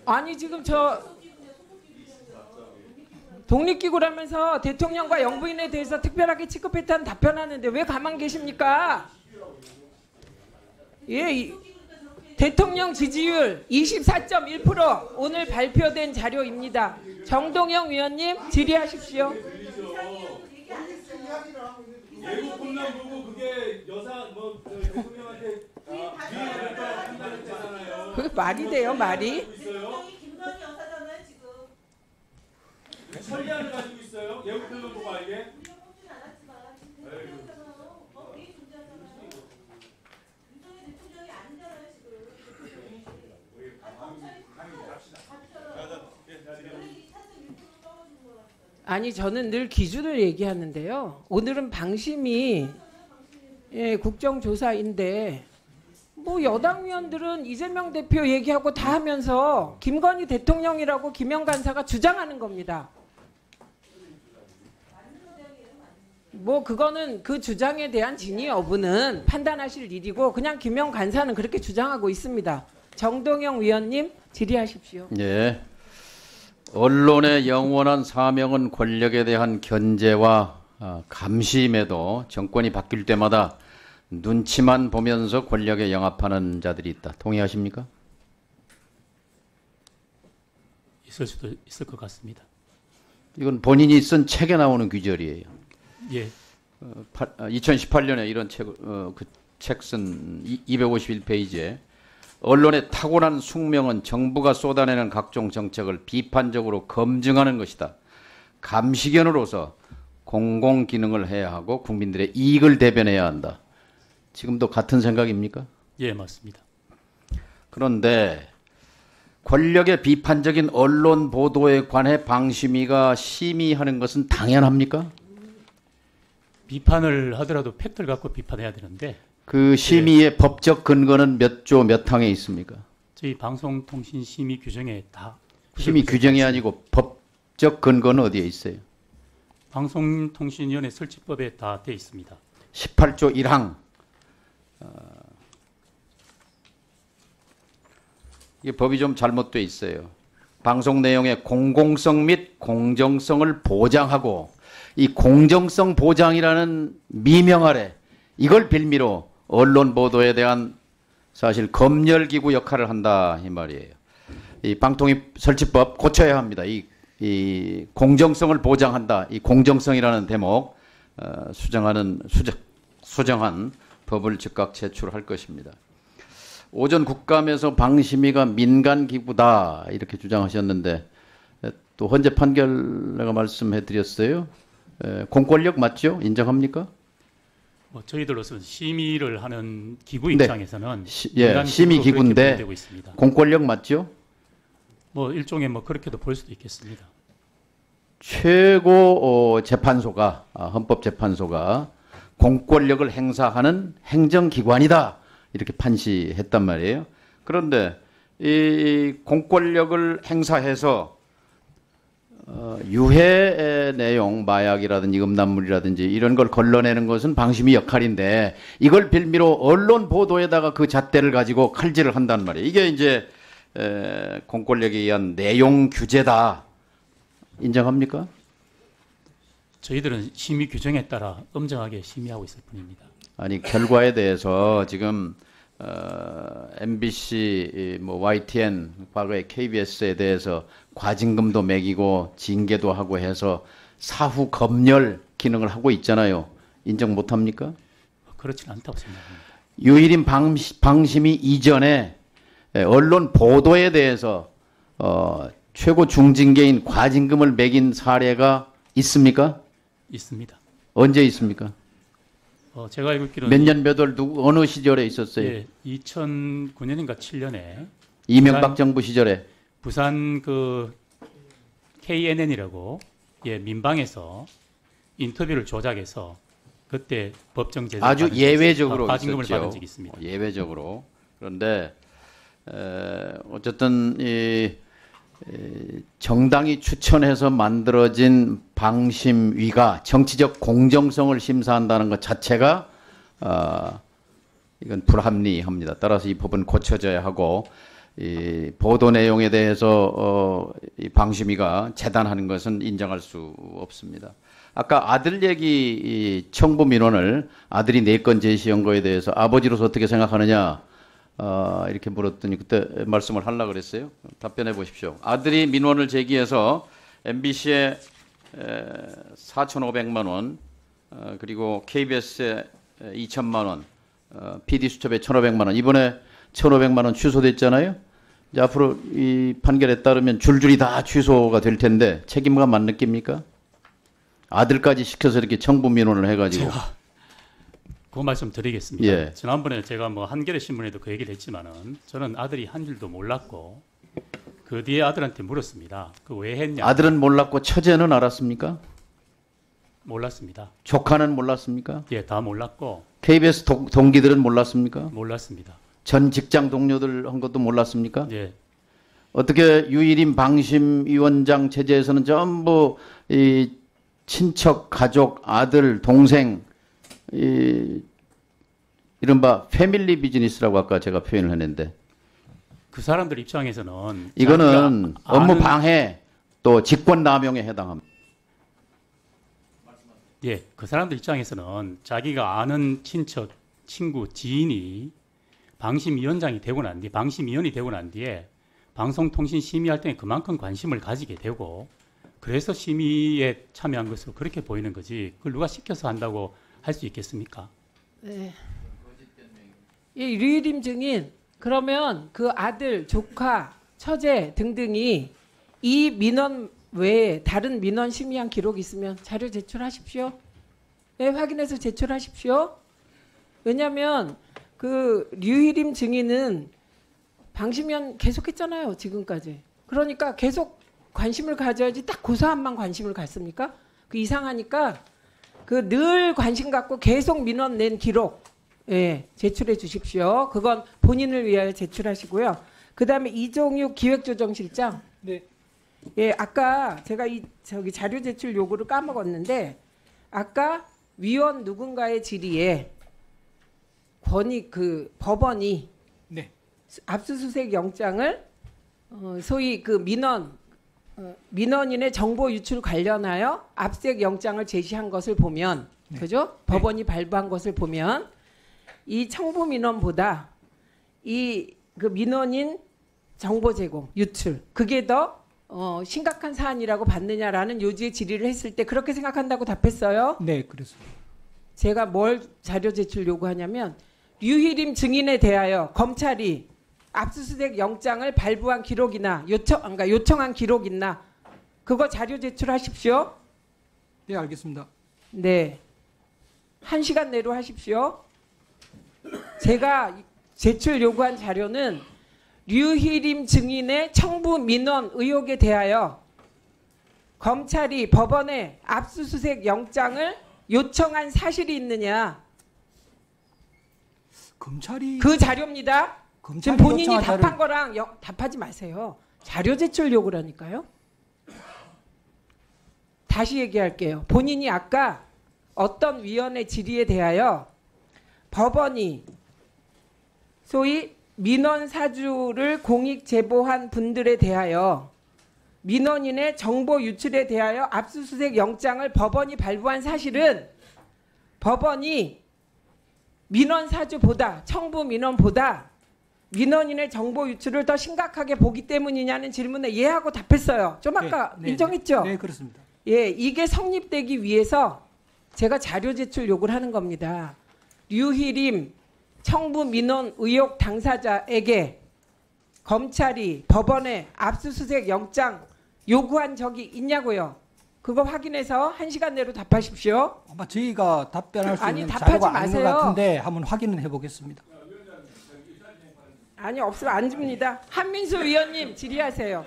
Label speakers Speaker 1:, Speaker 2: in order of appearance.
Speaker 1: 아니 지금 저 독립기구라면서 대통령과 영부인에 대해서 특별하게 취급했다는 답변하는데 왜 가만 계십니까? 예, 대통령 지지율 24.1% 오늘 발표된 자료입니다. 정동영 위원님 질의하십시오.
Speaker 2: 외국 공란 보고 그게 여사 대통령한테
Speaker 1: 그 말이 돼요, 말이?
Speaker 2: 천리안을 가지고 있어요. 외국 공란 보고 알게.
Speaker 1: 아니 저는 늘 기준을 얘기하는데요. 오늘은 방심이 국정조사인데 뭐 여당 의원들은 이재명 대표 얘기하고 다 하면서 김건희 대통령이라고 김영 간사가 주장하는 겁니다. 뭐 그거는 그 주장에 대한 진위 여부는 판단하실 일이고 그냥 김영 간사는 그렇게 주장하고 있습니다. 정동영 위원님 질의하십시오.
Speaker 3: 네. 언론의 영원한 사명은 권력에 대한 견제와 감시임에도 정권이 바뀔 때마다 눈치만 보면서 권력에 영합하는 자들이 있다. 동의하십니까?
Speaker 4: 있을 수도 있을 것 같습니다.
Speaker 3: 이건 본인이 쓴 책에 나오는 귀절이에요.
Speaker 4: 예.
Speaker 3: 2018년에 이런 책 쓴 251페이지에 언론의 타고난 숙명은 정부가 쏟아내는 각종 정책을 비판적으로 검증하는 것이다. 감시견으로서 공공기능을 해야 하고 국민들의 이익을 대변해야 한다. 지금도 같은 생각입니까?
Speaker 4: 예, 맞습니다.
Speaker 3: 그런데 권력의 비판적인 언론 보도에 관해 방심위가 심의하는 것은 당연합니까?
Speaker 4: 비판을 하더라도 팩트를 갖고 비판해야 되는데
Speaker 3: 그 심의의 법적 근거는 몇 조 몇 항에 있습니까?
Speaker 4: 저희 방송통신 심의 규정에 다
Speaker 3: 심의 규정이 아니고 법적 근거는 어디에 있어요?
Speaker 4: 방송통신위원회 설치법에 다 돼 있습니다.
Speaker 3: 18조 1항. 이게 법이 좀 잘못돼 있어요. 방송 내용의 공공성 및 공정성을 보장하고 이 공정성 보장이라는 미명 아래 이걸 빌미로 언론 보도에 대한 사실 검열기구 역할을 한다 이 말이에요. 이 방통위 설치법 고쳐야 합니다. 이 공정성을 보장한다. 이 공정성이라는 대목 수정한 법을 즉각 제출할 것입니다. 오전 국감에서 방심위가 민간기구다 이렇게 주장하셨는데 또 헌재 판결 내가 말씀해드렸어요. 공권력 맞죠? 인정합니까?
Speaker 4: 뭐 저희들로서는 심의를 하는 기구
Speaker 3: 네.
Speaker 4: 입장에서는
Speaker 3: 심의기구인데 공권력 맞죠?
Speaker 4: 뭐 일종의 뭐 그렇게도 볼 수도 있겠습니다.
Speaker 3: 최고 재판소가 헌법재판소가 공권력을 행사하는 행정기관이다 이렇게 판시했단 말이에요. 그런데 이 공권력을 행사해서 유해 내용, 마약이라든지 음란물이라든지 이런 걸 걸러내는 것은 방심위 역할인데 이걸 빌미로 언론 보도에다가 그 잣대를 가지고 칼질을 한단 말이에요. 이게 이제 공권력에 의한 내용 규제다. 인정합니까?
Speaker 4: 저희들은 심의 규정에 따라 엄정하게 심의하고 있을 뿐입니다.
Speaker 3: 아니 결과에 대해서 지금 MBC, 뭐 YTN, 과거의 KBS에 대해서 과징금도 매기고 징계도 하고 해서 사후 검열 기능을 하고 있잖아요. 인정 못합니까?
Speaker 4: 그렇지는 않다고 생각합니다.
Speaker 3: 유일인 방심위 이전에 언론 보도에 대해서 최고 중징계인 과징금을 매긴 사례가 있습니까?
Speaker 4: 있습니다.
Speaker 3: 언제 있습니까?
Speaker 4: 제가 알고 있기로는
Speaker 3: 몇 년 몇 월 어느 시절에 있었어요?
Speaker 4: 예, 2009년인가 7년에
Speaker 3: 이명박 정부 시절에
Speaker 4: 부산 그 KNN이라고 민방에서 인터뷰를 조작해서 그때 법정 제재
Speaker 3: 아주 예외적으로
Speaker 4: 과징금을
Speaker 3: 있었죠.
Speaker 4: 받은 적이 있습니다.
Speaker 3: 예외적으로. 그런데 어쨌든 이 정당이 추천해서 만들어진 방심위가 정치적 공정성을 심사한다는 것 자체가 이건 불합리합니다. 따라서 이 법은 고쳐져야 하고 이 보도 내용에 대해서 이 방심위가 재단하는 것은 인정할 수 없습니다. 아까 아들 얘기 이 청부 민원을 아들이 4건 제시한 거에 대해서 아버지로서 어떻게 생각하느냐 이렇게 물었더니 그때 말씀을 하려고 그랬어요. 답변해 보십시오. 아들이 민원을 제기해서 MBC에 4,500만 원 그리고 KBS에 2천만 원 PD수첩에 1,500만 원 이번에 1,500만 원 취소됐잖아요. 이제 앞으로 이 판결에 따르면 줄줄이 다 취소가 될 텐데 책임감 안 느낍니까? 아들까지 시켜서 이렇게 청부 민원을 해가지고.
Speaker 4: 제가 그 말씀 드리겠습니다.
Speaker 3: 예.
Speaker 4: 지난번에 제가 뭐 한겨레 신문에도 그 얘기를 했지만은 저는 아들이 한 줄도 몰랐고 그 뒤에 아들한테 물었습니다. 그 왜 했냐?
Speaker 3: 아들은 몰랐고 처제는 알았습니까?
Speaker 4: 몰랐습니다.
Speaker 3: 조카는 몰랐습니까?
Speaker 4: 예, 다 몰랐고
Speaker 3: KBS 동기들은 몰랐습니까?
Speaker 4: 몰랐습니다.
Speaker 3: 전 직장 동료들 한 것도 몰랐습니까?
Speaker 4: 예,
Speaker 3: 어떻게 유일임 방심위원장 체제에서는 전부 이 친척, 가족, 아들, 동생 이른바 패밀리 비즈니스라고 아까 제가 표현을 했는데
Speaker 4: 그 사람들 입장에서는
Speaker 3: 이거는
Speaker 4: 자기가
Speaker 3: 업무
Speaker 4: 아는-
Speaker 3: 방해 또 직권남용에 해당합니다.
Speaker 4: 예, 그 사람들 입장에서는 자기가 아는 친척, 친구, 지인이 방심위원장이 되고 난 뒤에 방심위원이 되고 난 뒤에 방송통신 심의 활동에 그만큼 관심을 가지게 되고 그래서 심의에 참여한 것으로 그렇게 보이는 거지 그걸 누가 시켜서 한다고 할 수 있겠습니까?
Speaker 1: 네. 이 류일임 증인 그러면 그 아들, 조카, 처제 등등이 이 민원 외에 다른 민원 심의한 기록이 있으면 자료 제출하십시오. 네, 확인해서 제출하십시오. 왜냐하면 그 류일임 증인은 방심위원 계속했잖아요, 지금까지. 그러니까 계속 관심을 가져야지 딱 고사함만 관심을 갖습니까? 그 이상하니까 그 늘 관심 갖고 계속 민원 낸 기록 예, 제출해 주십시오. 그건 본인을 위하여 제출하시고요. 그다음에 이종육 기획조정실장.
Speaker 5: 네.
Speaker 1: 예, 아까 제가 저기 자료 제출 요구를 까먹었는데 아까 위원 누군가의 질의에 법원이
Speaker 5: 네.
Speaker 1: 압수수색 영장을 소위 그 민원인의 정보 유출 관련하여 압수수색 영장을 제시한 것을 보면
Speaker 5: 네.
Speaker 1: 그죠? 법원이 발부한 것을 보면 이 청부 민원보다 이 그 민원인 정보 제공 유출 그게 더 심각한 사안이라고 봤느냐라는 요지의 질의를 했을 때 그렇게 생각한다고 답했어요.
Speaker 5: 네, 그렇습니다.
Speaker 1: 제가 뭘 자료 제출 요구하냐면 류희림 증인에 대하여 검찰이 압수수색 영장을 발부한 기록이나 요청한 기록 있나 그거 자료 제출하십시오.
Speaker 5: 네, 알겠습니다.
Speaker 1: 네. 1시간 내로 하십시오. 제가 제출 요구한 자료는 류희림 증인의 청부 민원 의혹에 대하여 검찰이 법원에 압수수색 영장을 요청한 사실이 있느냐
Speaker 5: 검찰이
Speaker 1: 그 자료입니다. 지금
Speaker 5: 검찰이
Speaker 1: 본인이
Speaker 5: 요청한
Speaker 1: 답한
Speaker 5: 자료를-
Speaker 1: 거랑 답하지 마세요. 자료 제출 요구라니까요. 다시 얘기할게요. 본인이 아까 어떤 위원회 질의에 대하여 법원이 소위 민원 사주를 공익 제보한 분들에 대하여 민원인의 정보 유출에 대하여 압수수색 영장을 법원이 발부한 사실은 법원이 민원 사주보다 청부 민원보다 민원인의 정보 유출을 더 심각하게 보기 때문이냐는 질문에 예하고 답했어요. 좀 아까
Speaker 5: 네, 네,
Speaker 1: 인정했죠?
Speaker 5: 네, 그렇습니다.
Speaker 1: 예, 이게 성립되기 위해서 제가 자료 제출 요구를 하는 겁니다. 류희림 청부 민원 의혹 당사자에게 검찰이 법원에 압수수색 영장 요구한 적이 있냐고요. 그거 확인해서 1시간 내로 답하십시오.
Speaker 5: 아마 저희가 답변할 수
Speaker 1: 아니,
Speaker 5: 있는
Speaker 1: 답하지
Speaker 5: 자료가 아닌 것
Speaker 1: 마세요.
Speaker 5: 같은데 한번 확인을 해보겠습니다.
Speaker 1: 아니 없으면 안 줍니다. 한민수 위원님 질의하세요.